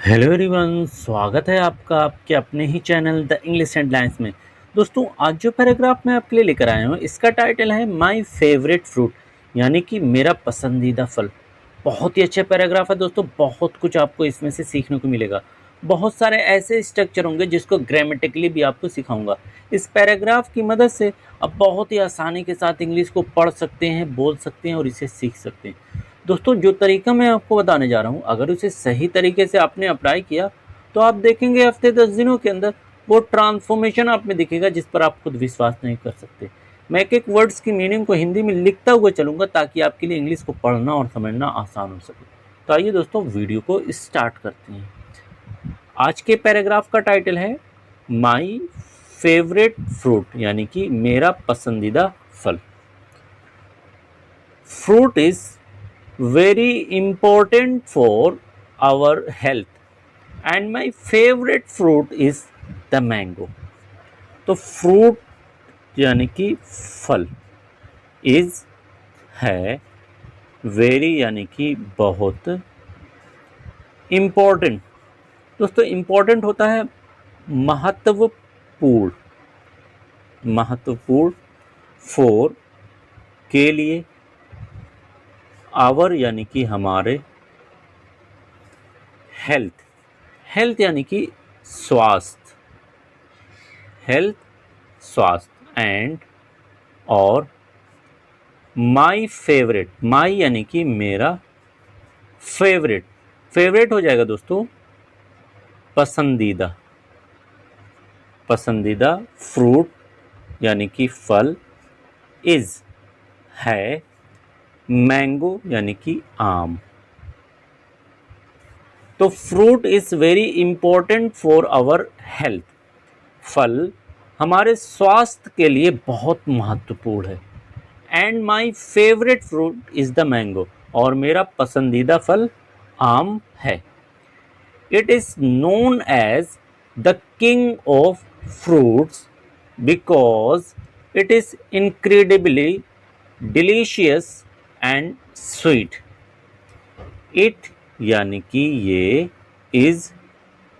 Hello everyone, स्वागत है आपका आपके अपने ही चैनल द इंग्लिश हेडलाइंस में। दोस्तों, आज जो पैराग्राफ मैं आपके लिए लेकर आया हूँ इसका टाइटल है माय फेवरेट फ्रूट, यानी कि मेरा पसंदीदा फल। बहुत ही अच्छा पैराग्राफ है दोस्तों, बहुत कुछ आपको इसमें से सीखने को मिलेगा। बहुत सारे ऐसे स्ट्रक्चर होंगे जिसको ग्रामेटिकली भी आपको सिखाऊंगा। इस पैराग्राफ की मदद से आप बहुत ही आसानी के साथ इंग्लिश को पढ़ सकते हैं, बोल सकते हैं और इसे सीख सकते हैं। दोस्तों, जो तरीका मैं आपको बताने जा रहा हूँ, अगर उसे सही तरीके से आपने अप्लाई किया तो आप देखेंगे हफ्ते 10 दिनों के अंदर वो ट्रांसफॉर्मेशन आप में दिखेगा जिस पर आप खुद विश्वास नहीं कर सकते। मैं एक एक वर्ड्स की मीनिंग को हिंदी में लिखता हुआ चलूंगा ताकि आपके लिए इंग्लिश को पढ़ना और समझना आसान हो सके। तो आइए दोस्तों, वीडियो को स्टार्ट करते हैं। आज के पैराग्राफ का टाइटल है माई फेवरेट फ्रूट, यानी कि मेरा पसंदीदा फल। Fruit is very important for our health and my favorite fruit is the mango। तो फ्रूट यानी कि फल, इज है, वेरी यानी कि बहुत, इम्पोर्टेंट। दोस्तों, इम्पोर्टेंट होता है महत्वपूर्ण, महत्वपूर्ण, फोर के लिए, आवर यानी कि हमारे, हेल्थ, हेल्थ यानी कि स्वास्थ्य, हेल्थ स्वास्थ्य, एंड और माई फेवरेट, माई यानी कि मेरा, फेवरेट, फेवरेट हो जाएगा दोस्तों पसंदीदा, पसंदीदा फ्रूट यानी कि फल, इज है, मैंगो यानी कि आम। तो fruit is very important for our health, फल हमारे स्वास्थ्य के लिए बहुत महत्वपूर्ण है। And my favourite fruit is the mango, और मेरा पसंदीदा फल आम है। It is known as the king of fruits because it is incredibly delicious and sweet. It यानी कि ये, इज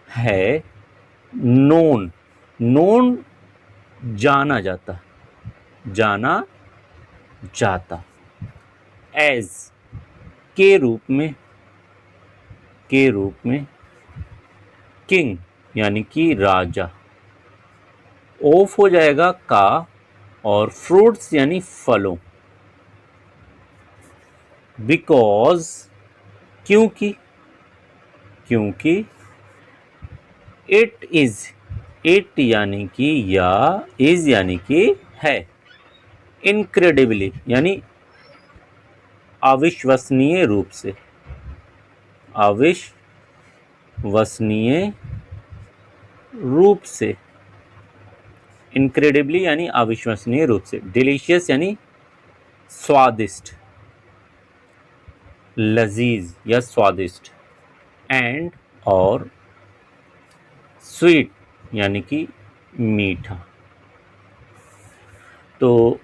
है, नोन, नोन जाना जाता, जाना जाता, एज के रूप में, के रूप में, किंग यानी कि राजा, ऑफ हो जाएगा का, और फ्रूट्स यानी फलों, बिकॉज क्योंकि, क्योंकि, इट इज, इट यानी कि या, इज यानी कि है, इनक्रेडिबली यानी अविश्वसनीय रूप से, अविश्वसनीय रूप से, इनक्रेडिबली यानी अविश्वसनीय रूप से, डिलीशियस यानी स्वादिष्ट, लजीज या स्वादिष्ट, एंड और स्वीट यानी कि मीठा। तो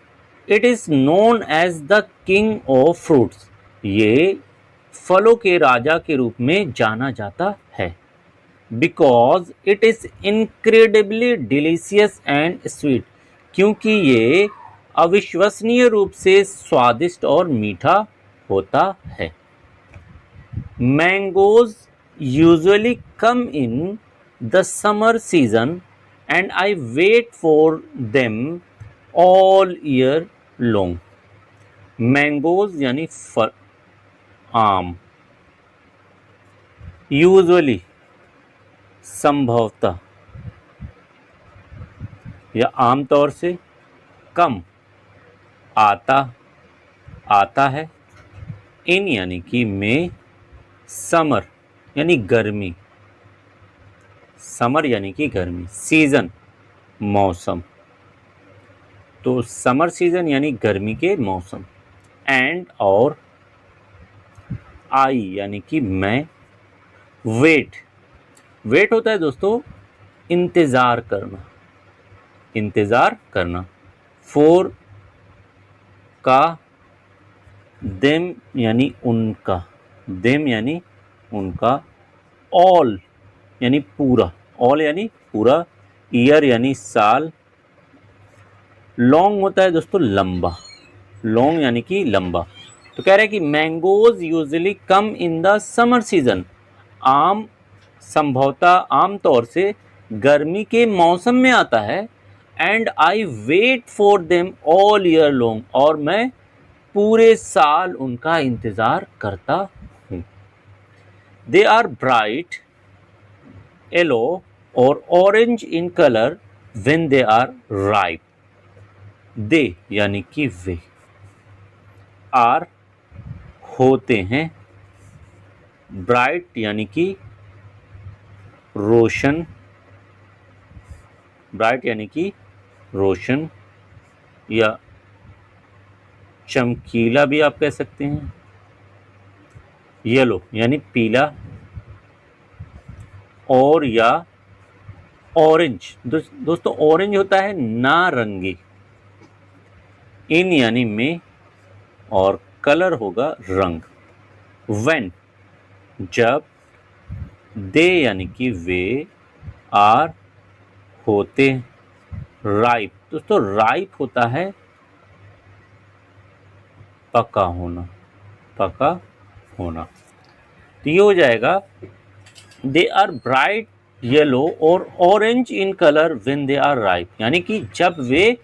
it is known as the king of fruits, ये फलों के राजा के रूप में जाना जाता है। Because it is incredibly delicious and sweet, क्योंकि ये अविश्वसनीय रूप से स्वादिष्ट और मीठा होता है। Mangoes usually come in the summer season and I wait for them all year long. Mangoes यानी फल, आम, यूजुअली संभवतः या आमतौर से, कम आता, आता है, इन यानी कि में, समर यानी गर्मी, समर यानी कि गर्मी, सीजन मौसम, तो समर सीजन यानी गर्मी के मौसम, एंड और आई यानी कि मैं, वेट, वेट होता है दोस्तों इंतज़ार करना, इंतज़ार करना, फोर का, देम यानी उनका, देम यानी उनका, ऑल यानी पूरा, ऑल यानी पूरा, ईयर यानी साल, लॉन्ग होता है दोस्तों लंबा, लॉन्ग यानी कि लंबा। तो कह रहे हैं कि mangoes usually come in the summer season, आम संभवतः आमतौर से गर्मी के मौसम में आता है। And I wait for them all year long, और मैं पूरे साल उनका इंतजार करता हूँ। दे आर ब्राइट येलो और orange in colour when they are ripe. They यानी कि वे, आर होते हैं, ब्राइट यानी कि रोशन, ब्राइट यानी कि रोशन या चमकीला भी आप कह सकते हैं, येलो यानी पीला, और या ऑरेंज। दोस्तों ऑरेंज होता है नारंगी, इन यानी में, और कलर होगा रंग। व्हेन जब, दे यानी कि वे, आर होते, राइप। दोस्तों राइप होता है पका होना, पका होना। तो ये हो जाएगा दे आर ब्राइट येलो और orange in colour when they are ripe, यानी कि जब वे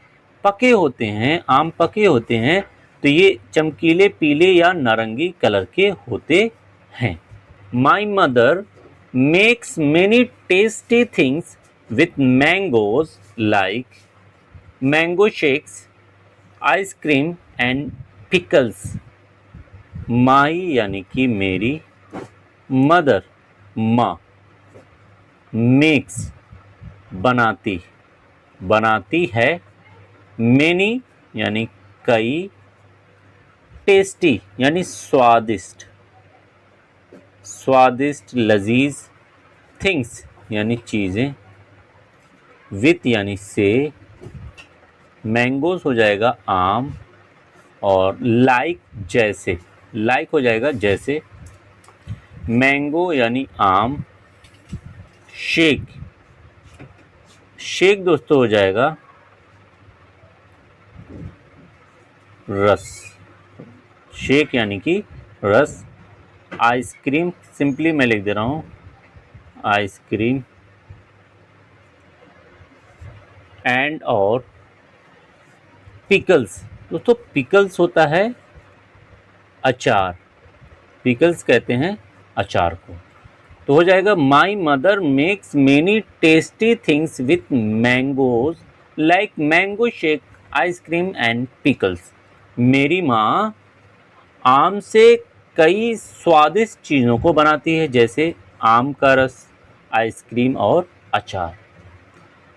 पके होते हैं, आम पके होते हैं, तो ये चमकीले पीले या नारंगी कलर के होते हैं। My mother makes many tasty things with mangoes like mango shakes, ice cream and pickles. My यानी कि मेरी, मदर माँ, मेक्स बनाती, बनाती है, मेनी यानी कई, टेस्टी यानी स्वादिष्ट, स्वादिष्ट लजीज, थिंग्स यानी चीज़ें, विथ यानी से, मैंगोज हो जाएगा आम, और लाइक जैसे, लाइक हो जाएगा जैसे, मैंगो यानी आम, शेक, शेक दोस्तों हो जाएगा रस, शेक यानी कि रस। आइसक्रीम सिंपली मैं लिख दे रहा हूँ आइसक्रीम, एंड और पिकल्स। दोस्तों पिकल्स होता है अचार, पिकल्स कहते हैं अचार को। तो हो जाएगा माई mother makes many tasty things with mangoes like mango shake, ice cream and pickles. मेरी माँ आम से कई स्वादिष्ट चीज़ों को बनाती है, जैसे आम का रस, आइसक्रीम और अचार।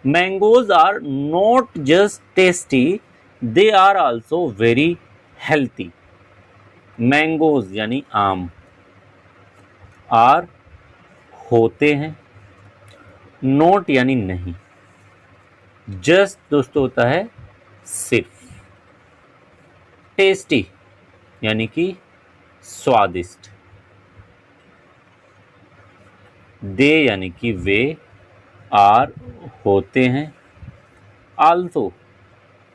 Mangoes are not just tasty, they are also very healthy. Mangoes यानी आम, आर होते हैं, नोट यानी नहीं, जस्ट दोस्तों होता है सिर्फ, टेस्टी यानी कि स्वादिष्ट, दे यानी कि वे, आर होते हैं, आल्सो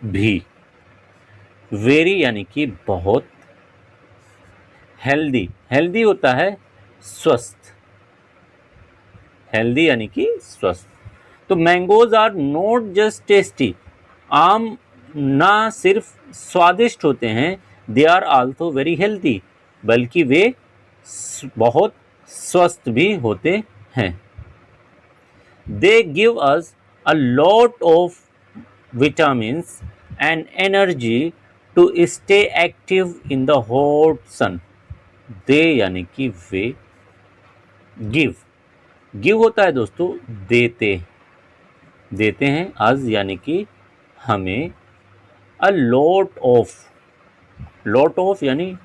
भी, वेरी यानी कि बहुत, हेल्दी, हेल्दी होता है स्वस्थ, हेल्दी यानी कि स्वस्थ। तो mangoes are not just tasty, आम ना सिर्फ स्वादिष्ट होते हैं, they are also very healthy, बल्कि वे बहुत स्वस्थ भी होते हैं। They give us a lot of vitamins and energy to stay active in the hot sun. They यानी कि वे, गिव, गिव होता है दोस्तों देते, देते हैं, अज यानी कि हमें, अ लॉट ऑफ यानी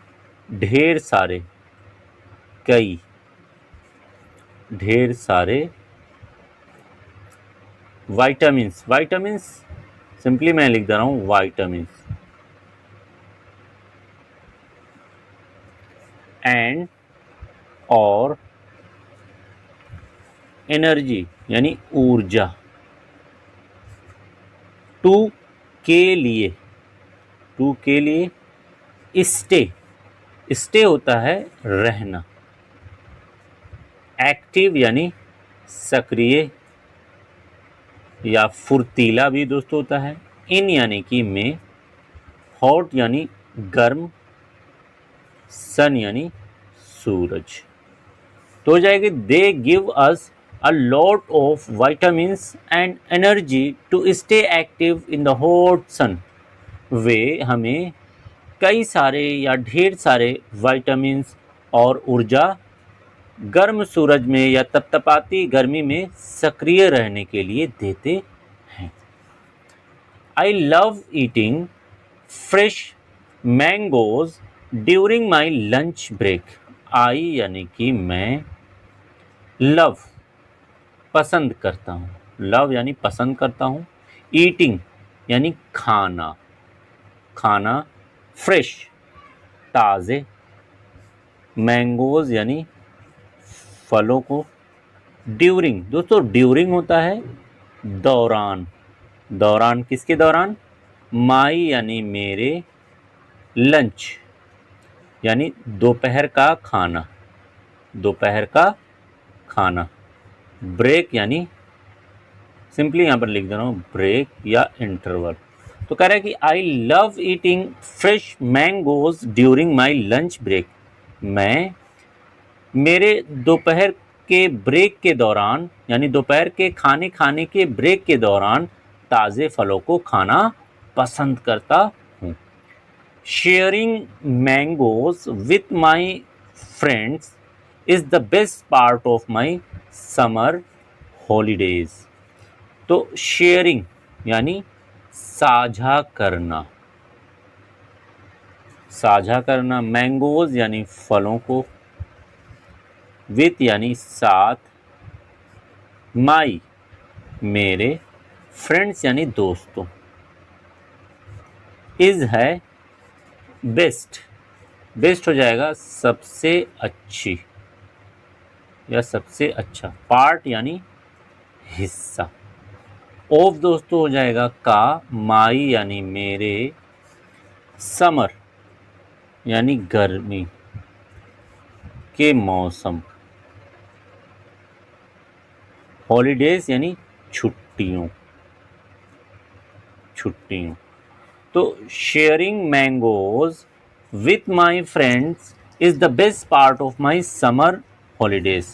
ढेर सारे, कई, ढेर सारे, वाइटामिन्स, वाइटामिन्स सिंपली मैं लिख दे रहा हूँ वाइटामिन्स, एंड और एनर्जी यानी ऊर्जा। टू के लिए, टू के लिए स्टे, स्टे होता है रहना। एक्टिव यानी सक्रिय या फुर्तीला भी दोस्तों होता है। इन यानी कि में। हॉट यानी गर्म। सन यानी सूरज। तो हो जाएगी they give us a lot of vitamins and energy to stay active in the hot sun. वे हमें कई सारे या ढेर सारे विटामिन्स और ऊर्जा गर्म सूरज में या तपतपाती गर्मी में सक्रिय रहने के लिए देते हैं। I love eating fresh mangoes during my lunch break. I यानी कि मैं, लव पसंद करता हूँ, लव यानी पसंद करता हूँ। ईटिंग यानी खाना, खाना। फ्रेश ताज़े। मैंगोज यानी फलों को। ड्यूरिंग दोस्तों, ड्यूरिंग होता है दौरान। दौरान किसके दौरान? माई यानी मेरे। लंच यानी दोपहर का खाना, दोपहर का खाना। ब्रेक यानी सिंपली यहाँ पर लिख दे रहा हूँ ब्रेक या इंटरवल। तो कह रहा है कि I love eating fresh mangoes during my lunch break. मैं मेरे दोपहर के ब्रेक के दौरान यानी दोपहर के खाने खाने के ब्रेक के दौरान ताज़े फलों को खाना पसंद करता हूँ। Sharing mangoes with my friends is the best part of my summer holidays. तो शेयरिंग यानी साझा करना, साझा करना। मैंगोज यानी फलों को। विथ यानी साथ। माई मेरे। फ्रेंड्स यानी दोस्तों। इज है बेस्ट, बेस्ट हो जाएगा सबसे अच्छी या सबसे अच्छा। पार्ट यानी हिस्सा। ऑफ दोस्तों हो जाएगा का। माई यानी मेरे। समर यानी गर्मी के मौसम। हॉलीडेज यानी छुट्टियों, छुट्टियों। तो sharing mangoes with my friends is the best part of my summer holidays.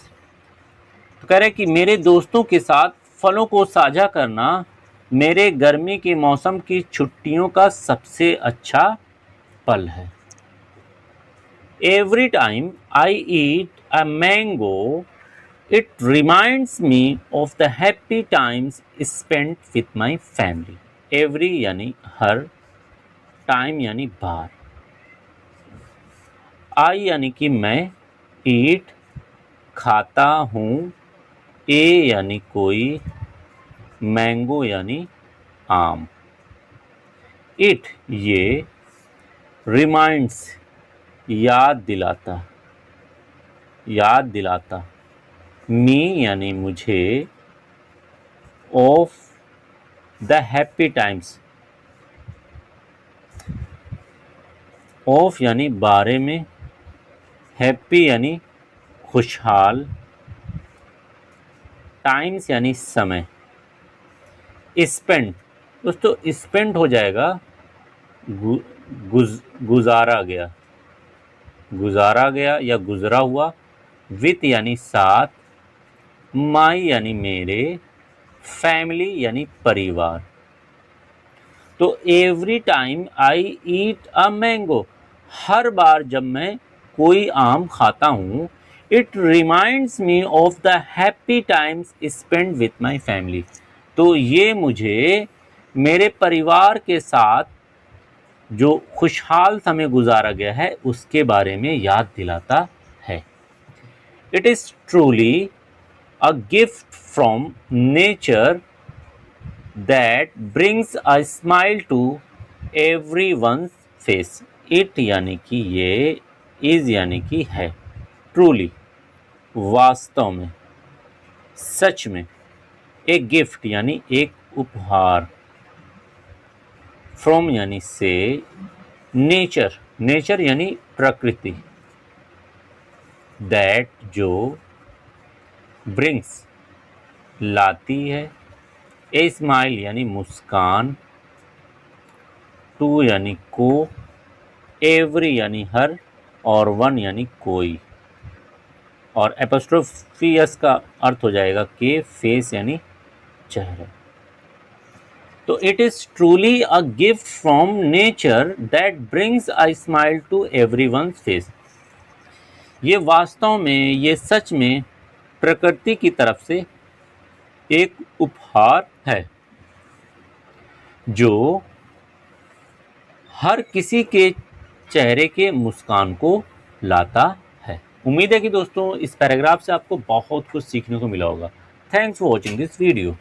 तो कह रहे हैं कि मेरे दोस्तों के साथ फलों को साझा करना मेरे गर्मी के मौसम की छुट्टियों का सबसे अच्छा पल है। Every time I eat a mango it reminds me of the happy times spent with my family. Every यानी हर। टाइम यानी बार। आई यानी कि मैं। ईट खाता हूँ। ए यानी कोई। मैंगो यानी आम। इट ये। रिमाइंड्स याद दिलाता, याद दिलाता। मी यानी मुझे। Of the happy times. Of यानी बारे में। हैप्पी यानी खुशहाल। टाइम्स यानी समय। स्पेंट दोस्तों, स्पेंट हो जाएगा गुजारा गया, गुजारा गया या गुजरा हुआ। विथ यानी साथ। माई यानी मेरे। फैमिली यानी परिवार। तो every time I eat a mango, हर बार जब मैं कोई आम खाता हूँ, it reminds me of the happy times spend with my family. तो ये मुझे मेरे परिवार के साथ जो खुशहाल समय गुजारा गया है उसके बारे में याद दिलाता है। It is truly a gift from nature that brings a smile to everyone's face. It यानी कि ये, is यानी कि है। Truly वास्तव में। सच में। ए गिफ्ट यानी एक उपहार। फ्रॉम यानी से। नेचर, नेचर यानी प्रकृति। दैट जो। ब्रिंग्स लाती है। ए स्माइल यानी मुस्कान। टू यानी को। एवरी यानी हर। और वन यानी कोई। और एपोस्ट्रोफी एस का अर्थ हो जाएगा के फेस यानी चेहरा। तो it is truly a gift from nature that brings a smile to everyone's face. ये वास्तव में, ये सच में प्रकृति की तरफ से एक उपहार है जो हर किसी के चेहरे के मुस्कान को लाता है। उम्मीद है कि दोस्तों इस पैराग्राफ से आपको बहुत कुछ सीखने को मिला होगा। Thanks for watching this video.